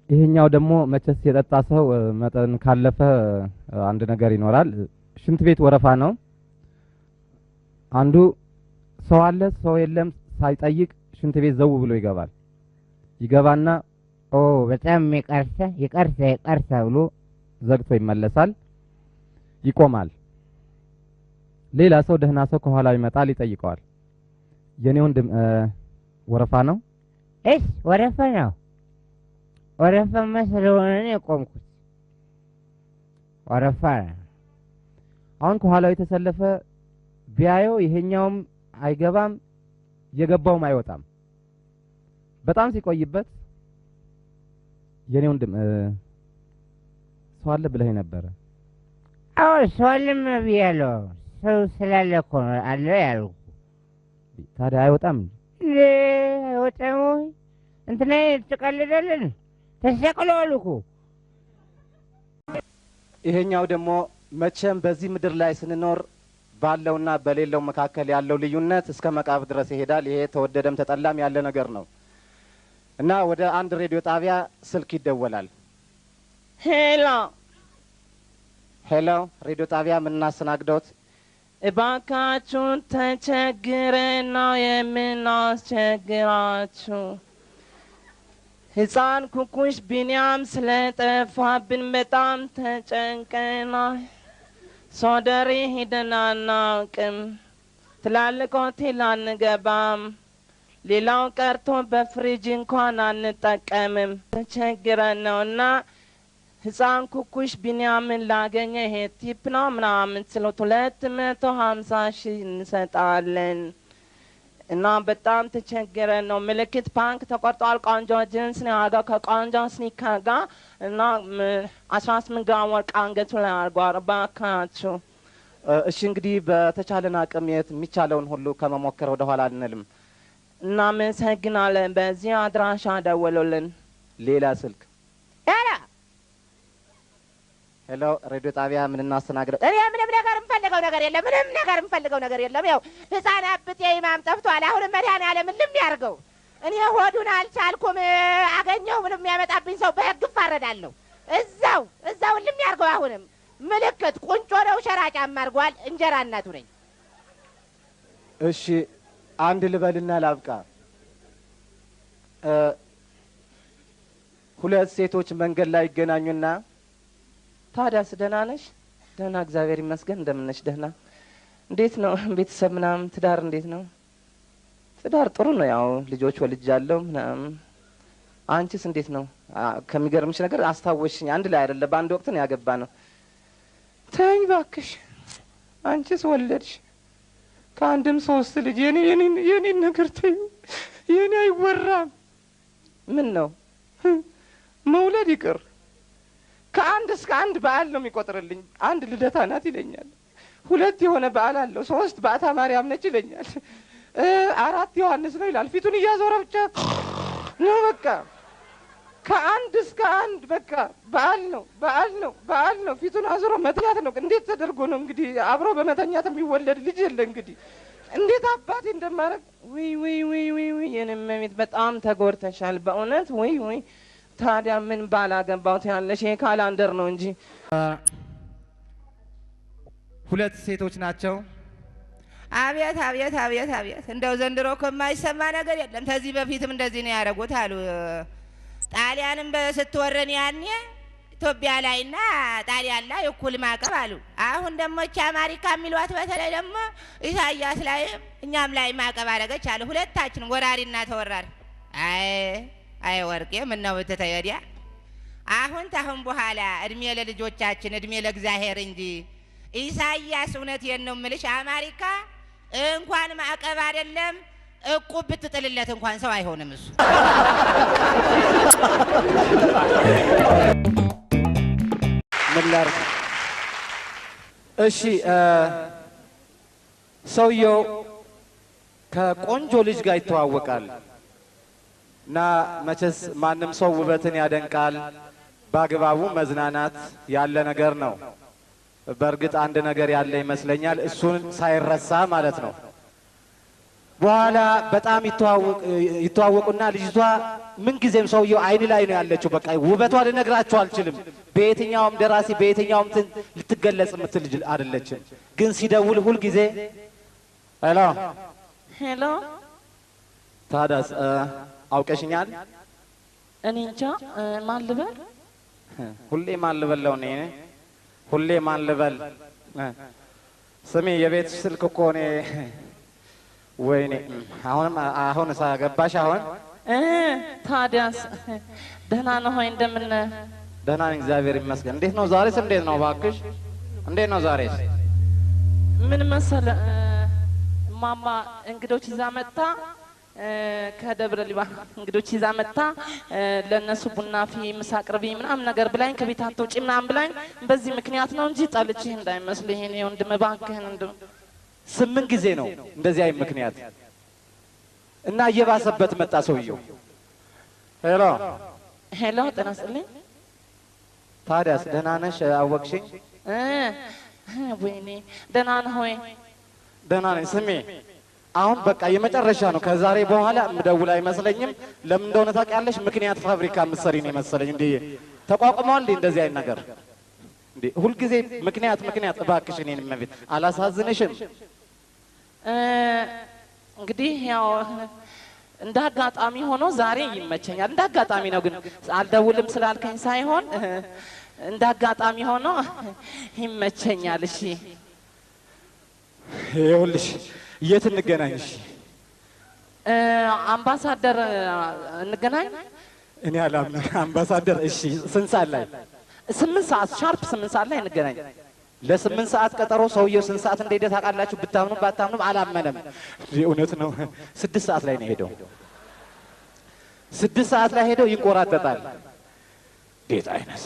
ይሄኛው ደግሞ መቸስ የጠጣ ሰው መጠን ካለፈ አንድ ነገር ይኖራል። ሽንት ቤት ወረፋ ነው። አንዱ ሰው አለ ሰው የለም ሳይጠይቅ ሽንት ቤት ዘው ብሎ ይገባል። ይገባና ኦ በጣም ይቀርሳ ብሎ ዘግቶ ይመለሳል። ይቆማል። ሌላ ሰው ደህና ሰው ከኋላ ይመጣል ይጠይቀዋል። የኔ ወንድም ወረፋ ነው? ወረፋ ነው። ወረፋ መስሎኝ ነው የቆምኩት። ወረፋ አሁን ከኋላው የተሰለፈ ቢያየው ይሄኛውም አይገባም የገባውም አይወጣም። በጣም ሲቆይበት የኔ ወንድም ሰው አለ ብለህ ነበር? አዎ ሰው አለም ብያለሁ። ሰው ስላለ እኮ ነው አለ ያልኩ። ታዲያ አይወጣም? አይወጣም ወይ? እንትና ትቀልዳለን ተሰቅለዋል እኮ። ይሄኛው ደግሞ መቼም በዚህ ምድር ላይ ስንኖር ባለውና በሌለው መካከል ያለው ልዩነት እስከ መቃብር ድረስ ይሄዳል። ይሄ ተወደደም ተጠላም ያለ ነገር ነው እና ወደ አንድ ሬዲዮ ጣቢያ ስልክ ይደወላል። ሄሎ ሄሎ፣ ሬዲዮ ጣቢያ ምን እናስተናግዶት? እባካችሁን ተቸግረን ነው የምናስቸግራችሁ። ሕፃን ኩኩሽ ቢንያም ስለጠፋብን በጣም ተጨንቀናል። ሶደሬ ሄደን አናውቅም። ትላልቅ ሆቴል አንገባም። ሌላው ቀርቶ በፍሪጅ እንኳን አንጠቀምም። ተቸግረን ነውና ሕፃን ኩኩሽ ቢንያምን ላገኘ ይሄ ቲፕ ነው ምናምን ስሎት 250,000 እንሰጣለን እና በጣም ተቸግረን ነው። ምልክት ፓንክ ተቆርጧል። ቆንጆ ጅንስ ነው ያደረገው ከቆንጆ ስኒከር ጋር እና 18 ግራም ወርቅ አንገቱ ላይ አድርጓል። እባካችሁ እሺ፣ እንግዲህ በተቻለን አቅም የሚቻለውን ሁሉ ከመሞከር ወደ ኋላ አንልም። እናመሰግናለን። በዚህ አድራሻ ደውሉልን። ሌላ ስልክ ሄሎ፣ ሬዲዮ ጣቢያ ምን እናስተናግደው? እኔ ምንም ነገር የምፈልገው ነገር የለም። ምንም ነገር የምፈልገው ነገር የለም። ያው ሕፃን አብጤ ኢማም ጠፍቷል። አሁንም መድኃኒዓለም ልም ያርገው። እኔ ሆዱን አልቻልኩም። አገኘው ምንም የሚያመጣብኝ ሰው በሕግ እፋረዳለሁ። እዛው ልም ያርገው። አሁንም ምልክት ቁንጮ ነው። ሸራ ጫማ አድርጓል። እንጀራ እናቱ ነኝ። እሺ አንድ ልበልና ላብቃ። ሁለት ሴቶች መንገድ ላይ ይገናኙና ታዲያስ ደህና ነሽ? ደህና እግዚአብሔር ይመስገን። እንደምን ነሽ? ደህና። እንዴት ነው ቤተሰብ ምናምን ትዳር እንዴት ነው? ትዳር ጥሩ ነው። ያው ልጆች ወልጃለሁ ምናምን። አንቺስ እንዴት ነው? ከሚገርምሽ ነገር አስታወሽኝ። አንድ ላይ አይደለ በአንድ ወቅት ነው ያገባ ነው። ተኝ ባክሽ። አንቺስ ወለድሽ? ከአንድም 3 ልጅ። የኔ ነገር ተይው። የኔ አይወራም። ምን ነው መውለድ ይቅር ከአንድ እስከ አንድ በዓል ነው የሚቆጥርልኝ። አንድ ልደታ ናት ይለኛል። 2 የሆነ በዓል አለው። 3 በዓታ ማርያም ነች ይለኛል። 4 ዮሐንስ ነው ይላል። ፊቱን እያዞረ ብቻ ነው በቃ። ከአንድ እስከ አንድ በቃ በዓል ነው። ፊቱን አዞሮ መተኛት ነው። እንዴት ተደርጎ ነው እንግዲህ አብሮ በመተኛት የሚወለድ ልጅ የለ እንግዲህ እንዴት አባቴ እንደማረግ። ወይ የነመቤት በጣም ተጎድተሻል በእውነት ወይ ታዲያ ምን ባላገባው ያለሽ? ይሄ ካላንደር ነው እንጂ 2 ሴቶች ናቸው። አቤት እንደው ዘንድሮ ከማይሰማ ነገር የለም። ከዚህ በፊትም እንደዚህ ነው ያደረጉት አሉ። ጣሊያንም ስትወረን ያኔ ኢትዮጵያ ላይና ጣሊያን ላይ እኩል ማዕቀብ አሉ። አሁን ደግሞ አሜሪካ የሚሏት በተለይ ደግሞ ኢሳያስ ላይ እኛም ላይ ማዕቀብ አደረገች አሉ። ሁለታችንም ወራሪና ተወራሪ። አይ ወርቄ ምን ነው ብትተወዲያ? አሁን በኋላ እድሜ ለልጆቻችን እድሜ ለእግዚአብሔር እንጂ ኢሳያስ እውነቴን ነው የምልሽ አሜሪካ እንኳን ማዕቀብ አይደለም እቁብ ብትጥልለት እንኳን ሰው አይሆንም እሱ። ምን ላድርግ? እሺ ሰውየው ከቆንጆ ልጅ ጋር ይተዋወቃል እና መቼስ ማንም ሰው ውበትን ያደንቃል። በአግባቡ መዝናናት ያለ ነገር ነው። በእርግጥ አንድ ነገር ያለ ይመስለኛል፣ እሱን ሳይረሳ ማለት ነው። በኋላ በጣም ይተዋወቁና ልጅቷ ምን ጊዜም ሰውየው አይን ላይ ነው ያለችው። በቃ ውበቷ ልነግራችሁ አልችልም። በየትኛውም ደራሲ በየትኛውም ልትገለጽ የምትል ልጅ አይደለችም። ግን ሲደውል ሁል ጊዜ ሄሎ ሄሎ። ታዲያስ አውቀሽኛል? እኔ እንጃ ማን ልበል? ሁሌ ማን ልበል ነው እኔ ሁሌ ማን ልበል? ስሚ የቤት ስልክ እኮ እኔ ወይኔ አሁን ሳገባሽ አሁን ታዲያስ ደህና ነው ሆይ? እንደምን ደህና ነኝ እግዚአብሔር ይመስገን። እንዴት ነው ዛሬስ? እንዴት ነው እባክሽ? እንዴት ነው ዛሬስ? ምን መሰለ ማማ እንግዶች ይዛ መጣ ከደብረ ሊባኖስ እንግዶች ይዛ መጣ ለነሱ ቡና ፊ ምሳ አቅርቢ ምናምን ነገር ብላኝ ከቤት አትውጪ ምናምን ብላኝ በዚህ ምክንያት ነው እንጂ ጠልቼህ እንዳይመስልህ የኔ ወንድም እባክህን። 8 ጊዜ ነው እንደዚህ አይነት ምክንያት እና እየባሰበት መጣ ሰውየው። ሄሎ ሄሎ ጤና ይስጥልኝ። ታዲያስ ደህና ነሽ? አወቅሽኝ? ወይኔ ደህና ነህ ወይ? ደህና ነኝ። ስሜ አሁን በቃ የመጨረሻ ነው። ከዛሬ በኋላ ምደውል አይመስለኝም። ለምን እንደሆነ ታውቂያለሽ? ምክንያት ፋብሪካ ምትሰሪ ነው የመሰለኝ። እንዴ ተቋቁመዋል እንዴ እንደዚህ አይነት ነገር? እንዴ ሁልጊዜ ምክንያት እባክሽ እኔን መቤት አላሳዝንሽም? እንግዲህ ያው እንደ አጋጣሚ ሆኖ ዛሬ ይመቸኛል። እንደ አጋጣሚ ነው ግን አልደውልም ስላልከኝ ሳይሆን እንደ አጋጣሚ ሆኖ ይመቸኛል። እሺ ይኸውልሽ የት እንገናኝሽ? አምባሳደር እንገናኝ። እኔ አላምንም አምባሳደር። እሺ ስንት ሰዓት ላይ? 8 ሰዓት ሻርፕ 8 ሰዓት ላይ እንገናኝ። ለ8 ሰዓት ቀጠሮ። ሰውየው ስንት ሰዓት እንደሄደ ታውቃላችሁ? ብታምኑም ባታምኑም አላመነም። እውነት ነው። 6 ሰዓት ላይ ነው ሄደው። 6 ሰዓት ላይ ሄደው ይንቆራጠጣል። ቤት አይነት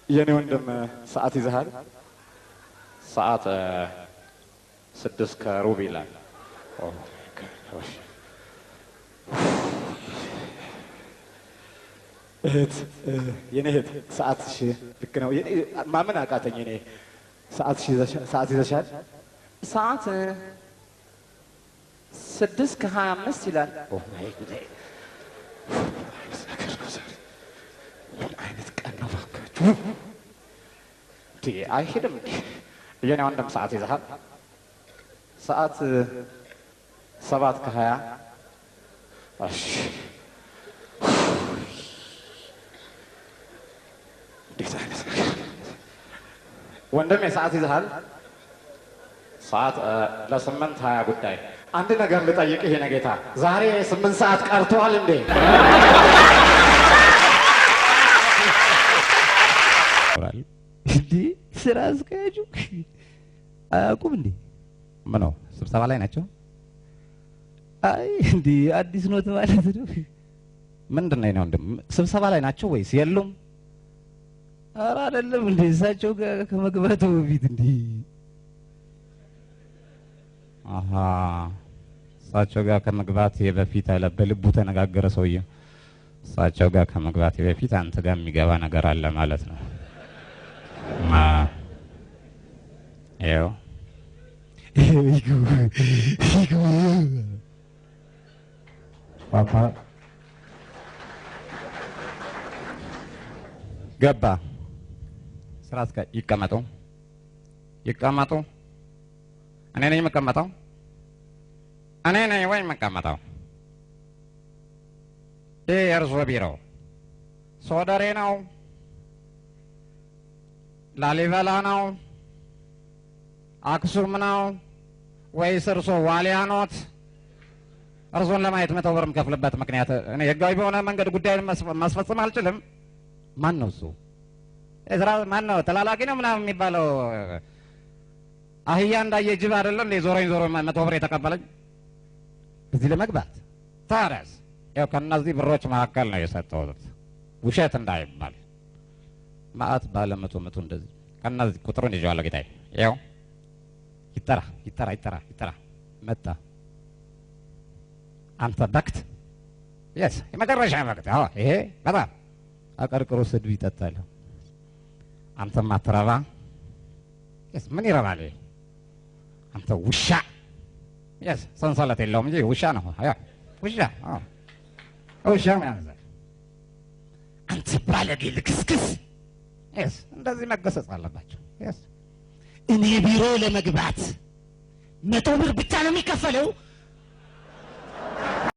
የኔ ወንድም ሰዓት ይዘሃል? ሰዓት 6 ከሩብ ይላል። እህት የኔ እህት ሰዓትሽ ልክ ነው። ማመን አቃተኝ። እኔ ሰዓት ይዘሻል? ሰዓት 6:25 ይላል። ምን አይነት ቀን ነው ባካችሁ? አይሄድም እንዴ? የኔ ወንድም ሰዓት ይዘሃል? ሰዓት 7:20 እሺ ወንድሜ ሰዓት ይዘሃል? ሰዓት ለ8:20 ጉዳይ። አንድ ነገር ልጠይቅህ የኔ ጌታ፣ ዛሬ 8 ሰዓት ቀርቷል እንዴ? እንዴ ስራ አስኪያጁ አያውቁም እንዴ? ምን ነው ስብሰባ ላይ ናቸው? አይ እንዴ አዲስ ኖት ማለት ነው። ምንድን ነው ወንድም? ስብሰባ ላይ ናቸው ወይስ የሉም? ኧረ አይደለም እንዴ እሳቸው ጋር ከመግባቱ በፊት እንዴ። አሃ እሳቸው ጋር ከመግባት በፊት አለ። በልቡ ተነጋገረ ሰውዬው። እሳቸው ጋር ከመግባት በፊት አንተ ጋር የሚገባ ነገር አለ ማለት ነው። ይኸው ፓፓ ገባ። ስራ እስከ ይቀመጡ። እኔ ነኝ የምቀመጠው? እኔ ነኝ ወይ የምቀመጠው? ይህ የእርሶ ቢሮ ሶደሬ ነው? ላሊበላ ነው? አክሱም ነው ወይስ እርሶ ዋሊያ ኖት? እርሶን ለማየት 100 ብር የምከፍልበት ምክንያት እኔ ህጋዊ በሆነ መንገድ ጉዳዩን ማስፈጸም አልችልም። ማን ነው እሱ? እዝራ ማን ነው? ተላላኪ ነው ምናምን የሚባለው አህያ እንዳየ ጅብ አይደለም እንዴ? ዞሮኝ 100 ብር የተቀበለኝ እዚህ ለመግባት። ታዲያስ ያው ከእነዚህ ብሮች መካከል ነው የሰጠሁት፣ ውሸት እንዳይባል። ማአት ባለ 100 እንደዚህ ከእነዚህ ቁጥሩን ይዤዋለሁ ጌታዬ። ያው ይጠራ መጣ። አንተ በክት የስ የመጨረሻ በክት። አዎ ይሄ በጣም አቀርቅሮ ስድብ ይጠጣል። አንተ ማትረባ የስ ምን ይረባል? አንተ ውሻ የስ ሰንሰለት የለውም እንጂ ውሻ ነው። ያ ውሻ ውሻ ያዘ። አንተ ባለጌ ልክስክስ። የስ እንደዚህ መገሰጽ አለባቸው። የስ እኔ ቢሮ ለመግባት 100 ብር ብቻ ነው የሚከፈለው።